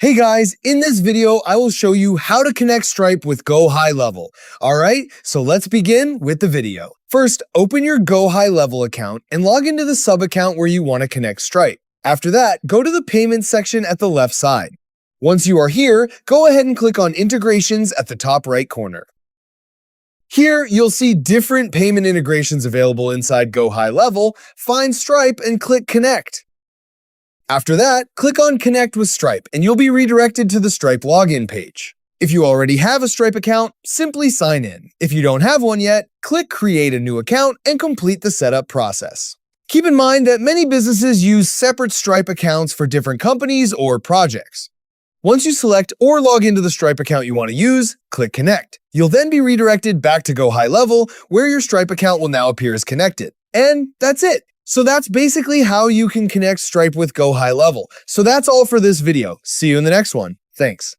Hey guys, in this video, I will show you how to connect Stripe with GoHighLevel. Alright, so let's begin with the video. First, open your GoHighLevel account and log into the sub-account where you want to connect Stripe. After that, go to the Payments section at the left side. Once you are here, go ahead and click on Integrations at the top right corner. Here, you'll see different payment integrations available inside GoHighLevel. Find Stripe and click Connect. After that, click on Connect with Stripe and you'll be redirected to the Stripe login page. If you already have a Stripe account, simply sign in. If you don't have one yet, click Create a new account and complete the setup process. Keep in mind that many businesses use separate Stripe accounts for different companies or projects. Once you select or log into the Stripe account you want to use, click Connect. You'll then be redirected back to GoHighLevel, where your Stripe account will now appear as connected. And that's it. So that's basically how you can connect Stripe with GoHighLevel. So that's all for this video. See you in the next one. Thanks.